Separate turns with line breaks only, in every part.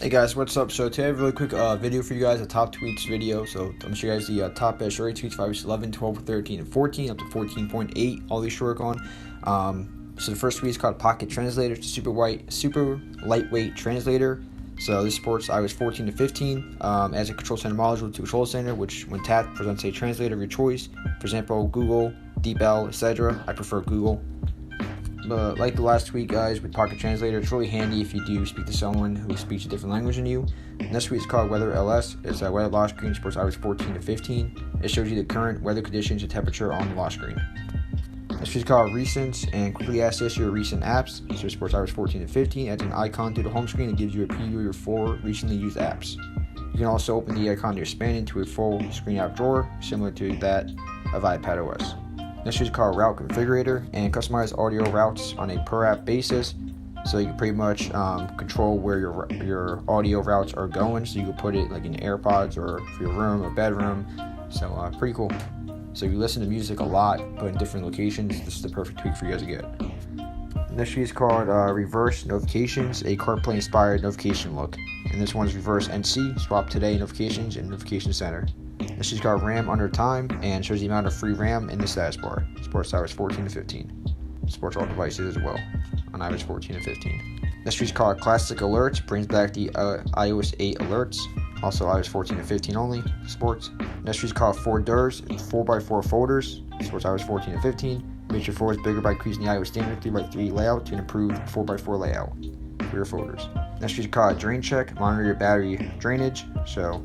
Hey guys, what's up? So today I have a really quick video for you guys, a top tweets video. So I'm going to show you guys the top short tweets for iOS 11, 12, 13, and 14, up to 14.8, all these to work on. So the first tweet is called Pocket Translator. It's a super lightweight translator. So this supports iOS 14 to 15 as a control center module to control center, which when tapped presents a translator of your choice. For example, Google, DeepL, etc. I prefer Google. But like the last tweet, guys, with Pocket Translator, it's really handy if you do speak to someone who speaks a different language than you. And this tweet is called Weather LS. It's a weather lock screen, supports iOS 14 to 15. It shows you the current weather conditions and temperature on the lock screen. This tweet is called Recents and quickly access your recent apps. So it supports iOS 14 to 15. Adds an icon to the home screen and gives you a preview of your 4 recently used apps. You can also open the icon to expand into a full screen app drawer, similar to that of iPadOS. Next is called Route Configurator and customize audio routes on a per app basis. So you can pretty much control where your audio routes are going. So you can put it like in AirPods or for your room or bedroom. So pretty cool. So if you listen to music a lot but in different locations, this is the perfect tweak for you guys to get. Next is called Reverse Notifications, a CarPlay inspired notification look. And this one's Reverse NC, swap today notifications in Notification Center. This is called RAM Under Time and shows the amount of free RAM in the status bar. Supports iOS 14 to 15. Supports all devices as well on iOS 14 to 15. This is called Classic Alerts, brings back the iOS 8 alerts. Also iOS 14 to 15 only. Supports. Next is called Folders, 4x4 folders. Supports iOS 14 to 15. Makes your folders bigger by increasing the iOS standard 3x3 layout to an improved 4x4 layout for your folders. Next is called Drain Check, monitor your battery drainage. So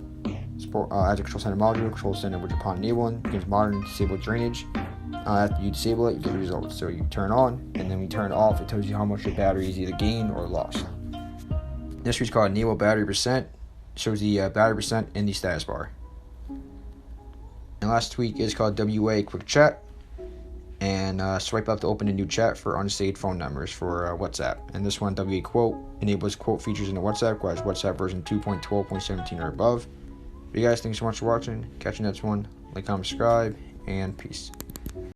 as a control center module, control center which upon enabling begins modern disable drainage. After you disable it, you get the results. So you turn on, and then when you turn it off, it tells you how much your battery is either gained or lost. This is called Enable Battery Percent. It shows the battery percent in the status bar. And last tweak is called WA Quick Chat. And swipe up to open a new chat for unsaved phone numbers for WhatsApp. And this one, WA Quote, enables quote features in the WhatsApp, whereas WhatsApp version 2.12.17 or above. But you guys, thanks so much for watching. Catch you next one. Like, comment, subscribe, and peace.